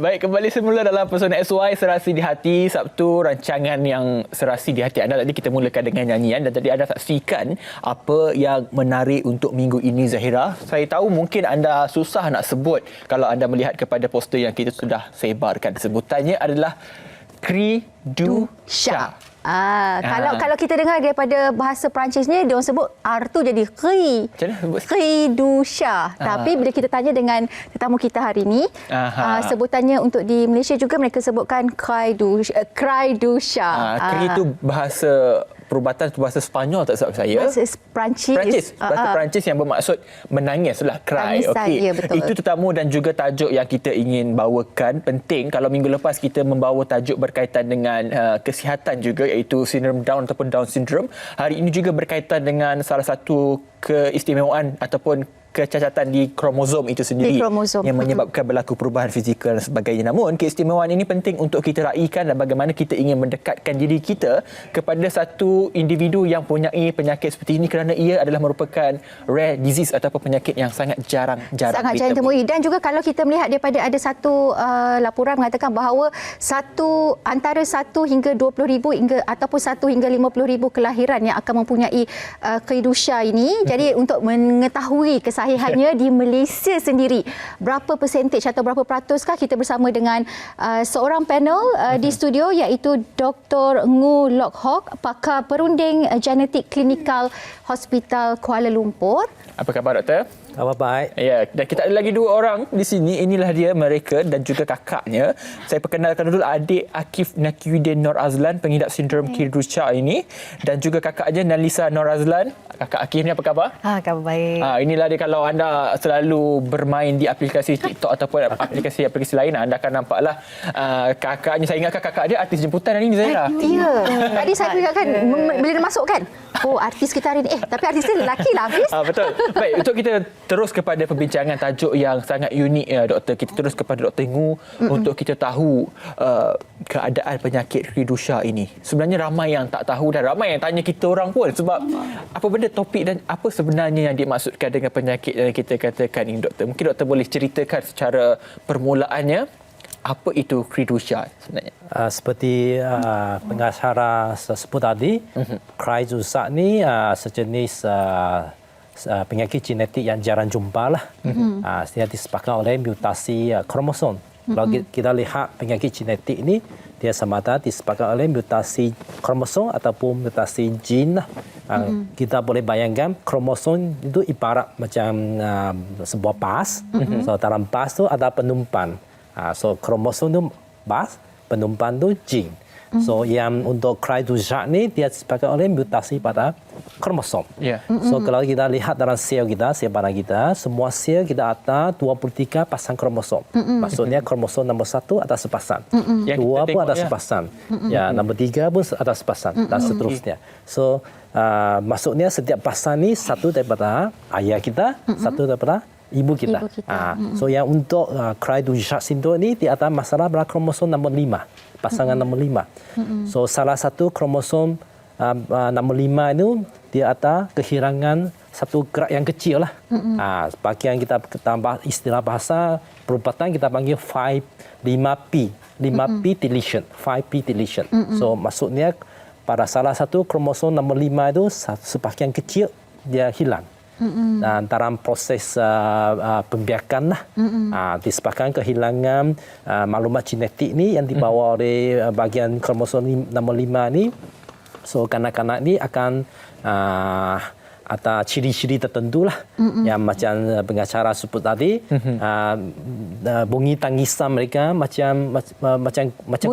Baik, kembali semula dalam Pesona SY Serasi di Hati Sabtu, rancangan yang serasi di hati anda. Tadi kita mulakan dengan nyanyian dan tadi anda saksikan apa yang menarik untuk minggu ini, Zahira. Saya tahu mungkin anda susah nak sebut kalau anda melihat kepada poster yang kita sudah sebarkan. Sebutannya adalah Kridusha. Kalau kita dengar daripada bahasa Perancisnya, dia orang sebut R tu jadi Kri. Macam mana sebut? Kridusha. Tapi bila kita tanya dengan tetamu kita hari ini, sebutannya untuk di Malaysia juga mereka sebutkan Kridusha. Kri itu bahasa perubatan bahasa Sepanyol tak salah saya. Bahasa Perancis. Bahasa Perancis yang bermaksud menangis lah, cry. Okey. Ya, betul. Itu tetamu dan juga tajuk yang kita ingin bawakan. Penting kalau minggu lepas kita membawa tajuk berkaitan dengan kesihatan juga, iaitu sindrom Down ataupun Down syndrome. Hari ini juga berkaitan dengan salah satu keistimewaan ataupun kecacatan di kromosom itu sendiri yang menyebabkan berlaku perubahan fizikal dan sebagainya. Namun keistimewaan ini penting untuk kita raikan dan bagaimana kita ingin mendekatkan diri kita kepada satu individu yang mempunyai penyakit seperti ini kerana ia adalah merupakan rare disease ataupun penyakit yang sangat jarang ditemui. Dan juga kalau kita melihat daripada ada satu laporan mengatakan bahawa antara 1 hingga 20,000 ataupun 1 hingga 50,000 kelahiran yang akan mempunyai Kridusha ini. Jadi untuk mengetahui kesahihannya di Malaysia sendiri, berapa persentage atau berapa peratuskah, kita bersama dengan seorang panel di studio, iaitu Dr. Ngu Lok Hock, pakar perunding genetik klinikal Hospital Kuala Lumpur. Apa khabar, Doktor? Khabar baik. Ya, dan kita ada lagi 2 orang di sini. Inilah dia mereka dan juga kakaknya. Saya perkenalkan dulu adik Akif Nakiuddin Nur Azlan, pengidap sindrom Kridusha ini, dan juga kakaknya Nalisa Nur Azlan. Kakak Akif ni apa khabar? Khabar baik. Inilah dia, kalau anda selalu bermain di aplikasi TikTok ataupun aplikasi-aplikasi lain, anda akan nampaklah kakaknya. Saya ingatkan kakak dia artis jemputan hari ini, Zahira. Ya. Tadi saya ingatkan bila dia masuk kan, artis kita hari ini. Tapi artis dia lelaki lah, Hafiz. Betul. Baik, untuk kita terus kepada perbincangan tajuk yang sangat unik, ya, Doktor. Kita terus kepada Dr. Ngu untuk kita tahu keadaan penyakit Kridusha ini. Sebenarnya ramai yang tak tahu dan ramai yang tanya kita orang pun, sebab apa benda topik dan apa sebenarnya yang dimaksudkan dengan penyakit yang kita katakan ini, Doktor. Mungkin Doktor boleh ceritakan secara permulaannya apa itu Kridusha sebenarnya? Seperti pengacara sebut tadi, Kridusha ni sejenis penyakit genetik yang jarang jumpa lah. Dia disebabkan oleh mutasi kromosom. Kalau kita lihat penyakit genetik ini, dia semata disebabkan oleh mutasi kromosom ataupun mutasi gen lah. Kita boleh bayangkan kromosom itu ibarat macam sebuah bas. So dalam bas tu ada penumpang. So kromosom tu bas, penumpang tu gen. So yang untuk Kridusha ni dia disebabkan oleh mutasi pada kromosom. So kalau kita lihat dalam sel kita, sel badan kita, semua sel kita ada 23 pasang kromosom. Maksudnya kromosom nombor 1 ada sepasang. 2 pun ada sepasang. Ya, nombor 3 pun ada sepasang dan seterusnya. So maksudnya setiap pasang ni satu daripada ayah kita, satu daripada ibu kita. So yang untuk Kridusha syndrome ni dia ada masalah pada kromosom nombor 5. Pasangan nombor 5. So salah satu kromosom nombor 5 itu dia ada kehilangan satu gerak yang kecil lah. Bagian kita tambah istilah bahasa perubatan kita panggil 5P. 5P deletion. 5P deletion. So maksudnya pada salah satu kromosom nombor 5 itu sebagian kecil dia hilang. Dan dalam proses pembiakan lah, disebabkan kehilangan maklumat genetik ni yang dibawa oleh bagian kromosom nombor 5 ni. So kanak-kanak ni akan ada ciri-ciri tertentu lah, yang macam pengacara sebut tadi, bunyi tangisan mereka macam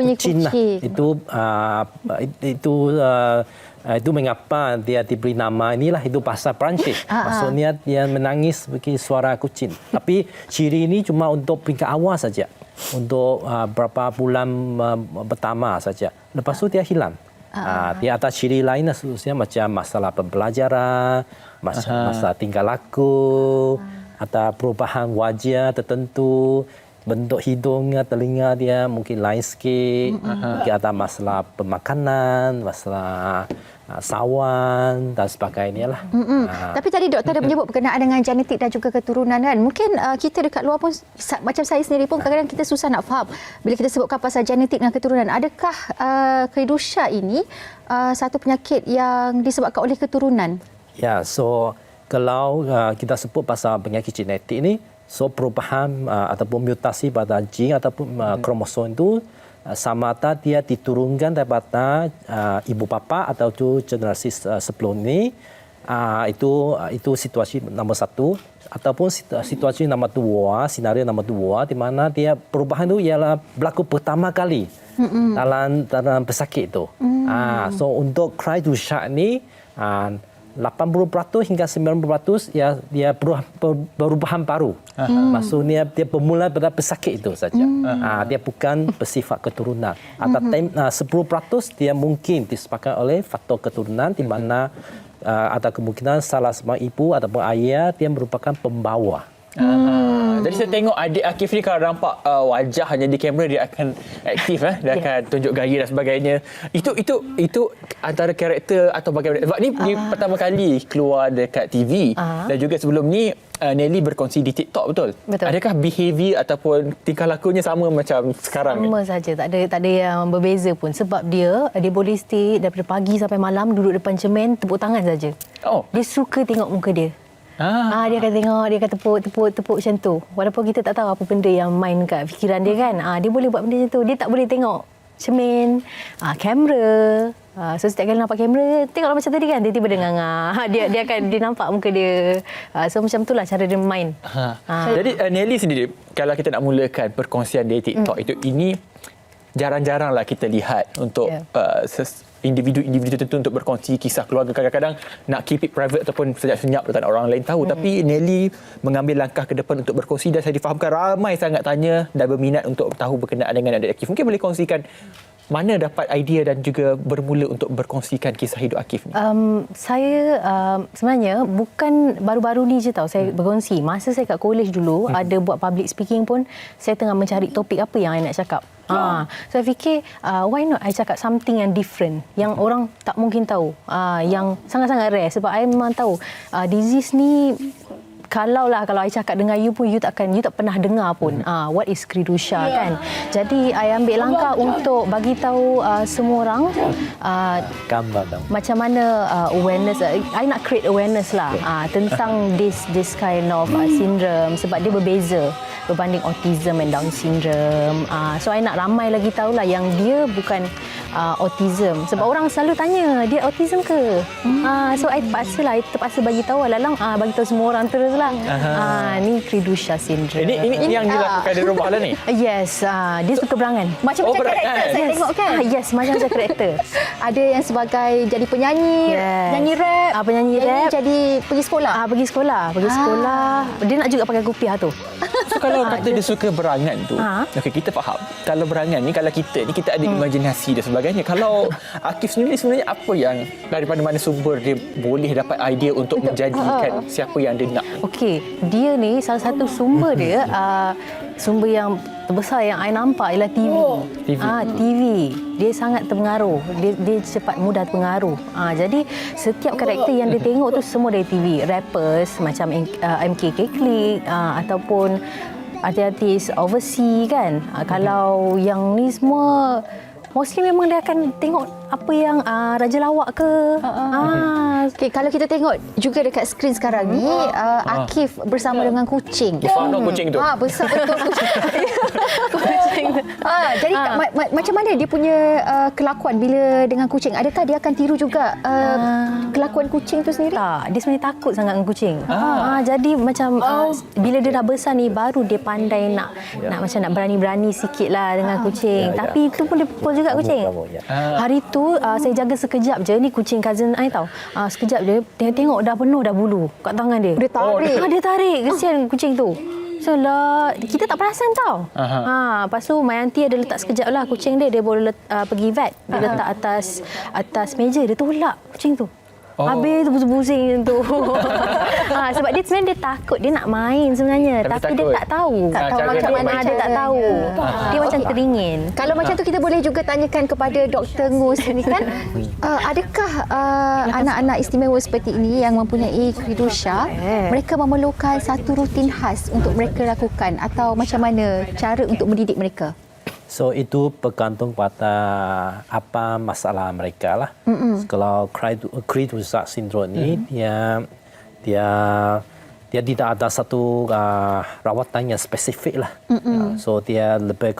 kucing lah. Itu mengapa dia diberi nama inilah, itu bahasa Perancis. Maksudnya dia menangis seperti suara kucing. Tapi ciri ini cuma untuk peringkat awal saja. Untuk beberapa bulan pertama saja. Lepas itu dia hilang. Dia ada ciri lain seterusnya macam masalah pembelajaran, masalah tingkah laku, ada perubahan wajah tertentu, bentuk hidung, telinga dia mungkin lain sikit, mungkin ada masalah pemakanan, masalah sawan dan sebagainya lah. Tapi tadi doktor ada menyebut berkenaan dengan genetik dan juga keturunan kan. Mungkin kita dekat luar pun macam saya sendiri pun kadang-kadang kita susah nak faham bila kita sebutkan pasal genetik dan keturunan. Adakah Credusha ini satu penyakit yang disebabkan oleh keturunan? Ya, so kalau kita sebut pasal penyakit genetik ini, so perubahan ataupun mutasi pada gene ataupun kromosom itu sama ada dia diturunkan daripada ibu bapa atau tu generasi sebelum ini, itu situasi nombor satu, ataupun situasi nombor dua, senario nombor dua, di mana dia perubahan itu ialah berlaku pertama kali dalam pesakit itu. So untuk Credusha ini 80% hingga 90% ya dia perubahan baru. Maksudnya dia bermula pada pesakit itu saja. Dia bukan bersifat keturunan. Atau 10% dia mungkin disebabkan oleh faktor keturunan di mana ada kemungkinan salah seorang ibu ataupun ayah dia merupakan pembawa. Jadi saya tengok adik Akif ni kalau nampak wajah hanya di kamera dia akan aktif, dia akan tunjuk gaya dan sebagainya. Itu antara karakter atau bagaimana? Sebab ni pertama kali keluar dekat TV dan juga sebelum ni Nelly berkongsi di TikTok, betul? Adakah behavior ataupun tingkah lakunya sama macam sekarang? Sama saja, tak ada yang berbeza pun sebab dia boleh stay daripada pagi sampai malam duduk depan cermin tepuk tangan saja. Dia suka tengok muka dia. Dia akan tengok, dia akan tepuk macam tu. Walaupun kita tak tahu apa benda yang main kat fikiran dia kan. Dia boleh buat benda macam tu. Dia tak boleh tengok cermin, kamera. So setiap kali nampak kamera, tengoklah macam tadi kan, tiba-tiba dia nganga. Dia nampak muka dia. So macam itulah cara dia main. Jadi Nelly sendiri, kalau kita nak mulakan perkongsian di TikTok ini jarang-jaranglah kita lihat untuk individu-individu tertentu untuk berkongsi kisah keluarga. Kadang-kadang nak keep it private ataupun senyap-senyap tak nak orang lain tahu. Tapi Nelly mengambil langkah ke depan untuk berkongsi dan saya difahamkan ramai sangat tanya dan berminat untuk tahu berkenaan dengan adik Akif. Mungkin boleh kongsikan mana dapat idea dan juga bermula untuk berkongsikan kisah hidup Akif ni? Saya sebenarnya bukan baru-baru ni je tau saya berkongsi. Masa saya kat college dulu ada buat public speaking pun, saya tengah mencari topik apa yang saya nak cakap. So saya fikir why not I cakap something yang different yang orang tak mungkin tahu, yang sangat-sangat rare sebab I memang tahu disease ni kalau I cakap dengan you pun you tak pernah dengar pun what is Credusha kan. Jadi I ambil langkah untuk bagi tahu semua orang macam mana awareness, I nak create awareness lah tentang this kind of syndrome sebab dia berbeza berbanding autism and Down syndrome. So I nak ramai lagi tahulah yang dia bukan autism sebab orang selalu tanya dia autism ke. So I terpaksa bagi tahu alalang bagi tahu semua orang terus lah. Ni Credusha syndrome. Ini yang dilakukan di rumah lah ni. Yes, dia suka berangan. Macam karakter saya tengok kan. Yes, macam karakter. Ada yang sebagai jadi penyanyi, penyanyi rap, penyanyi rap, jadi pergi sekolah. Pergi sekolah. Dia nak juga pakai kopiah tu. So kalau kata dia suka berangan tu, okey kita faham. Kalau berangan ni, kalau kita ada imajinasi dan sebagainya. Kalau Akif sendiri sebenarnya apa yang daripada mana sumber dia boleh dapat idea untuk menjadikan siapa yang dia nak? Okey, dia ni salah satu sumber dia, sumber yang terbesar yang I nampak ialah TV. TV. Dia sangat terpengaruh. Dia cepat mudah terpengaruh. Jadi setiap karakter yang dia tengok tu semua dari TV. Rappers macam MKK Click ataupun artis overseas kan. Kalau yang ni semua mostly memang dia akan tengok apa yang Raja Lawak ke. Okay, kalau kita tengok juga dekat skrin sekarang ni, Akif bersama dengan kucing. Besar kucing tu. Besar betul kucing. Jadi macam mana dia punya kelakuan bila dengan kucing? Adakah dia akan tiru juga kelakuan kucing tu sendiri? Tak, dia sebenarnya takut sangat dengan kucing. Jadi macam bila dia dah besar ni baru dia pandai nak macam nak berani-berani sikit lah dengan kucing. Tapi itu pun dia pukul juga kucing. Hari tu saya jaga sekejap je, ni kucing cousin I tau. Sekejap dia tengok dah penuh dah bulu kat tangan dia. Dia tarik. Dia tarik, kesian kucing tu. So lah, kita tak perasan tau. Lepas tu my auntie ada letak sekejap lah kucing dia boleh pergi vet. Dia letak atas meja, dia tolak kucing tu. Habis tu pusing-pusing tu. Sebab dia sebenarnya dia takut, dia nak main sebenarnya. Tapi dia takut. tak tahu. Tak tahu macam mana dia tak tahu. Dia macam teringin. Kalau macam tu kita boleh juga tanyakan kepada Dr. Ngus ni kan, adakah anak-anak istimewa seperti ini yang mempunyai kridusha, mereka memerlukan satu rutin khas untuk mereka lakukan atau macam mana cara untuk mendidik mereka? So itu bergantung pada apa masalah mereka lah. Kalau Cri-du-Chat syndrome ni dia tidak ada satu rawatan yang spesifik lah. So dia lebih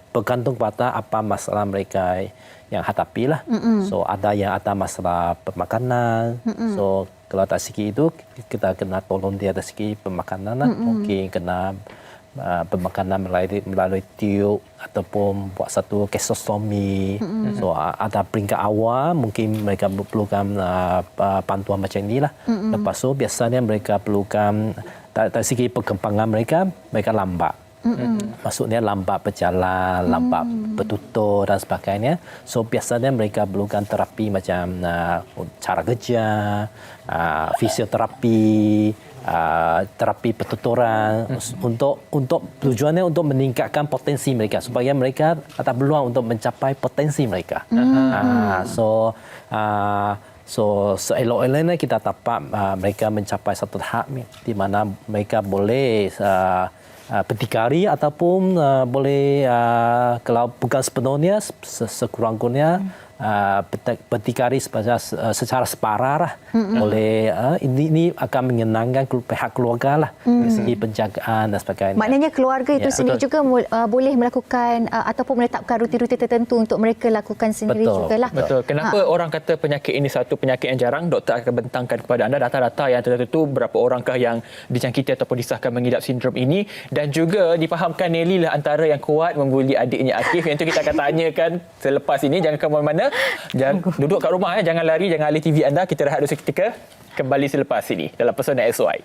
bergantung pada apa masalah mereka yang hadapi lah. So ada yang ada masalah pemakanan. So kalau dari segi itu kita kena tolong dia dari segi pemakanan lah. Mungkin kena pemakanan melalui tiup ataupun buat satu kesostomi. So ada peringkat awal mungkin mereka perlukan bantuan macam ni lah. Lepas tu biasanya mereka perlukan dari segi perkembangan mereka lambat. Maksudnya lambat berjalan, lambat bertutur dan sebagainya. So biasanya mereka perlukan terapi macam cara kerja, fisioterapi, terapi pertuturan untuk tujuannya untuk meningkatkan potensi mereka supaya mereka ada peluang untuk mencapai potensi mereka. So seelok-eloknya kita dapat mereka mencapai satu tahap di mana mereka boleh berdikari ataupun boleh kalau bukan sepenuhnya sekurang-kurangnya berdikari secara separa lah. Boleh ini akan menyenangkan pihak keluarga lah dari segi penjagaan dan sebagainya. Maknanya keluarga itu sendiri juga boleh melakukan ataupun menetapkan rutin-rutin tertentu untuk mereka lakukan sendiri jugalah. Betul. Kenapa orang kata penyakit ini satu penyakit yang jarang? Doktor akan bentangkan kepada anda data-data yang tertentu berapa orangkah yang dijangkiti ataupun disahkan mengidap sindrom ini, dan juga difahamkan Nelly lah antara yang kuat membuli adiknya Akif. Yang itu kita akan tanyakan selepas ini. Jangan ke mana-mana. Duduk kat rumah, jangan lari, jangan alih TV anda. Kita rehat dulu seketika. Kembali selepas ini dalam Pesona SOI.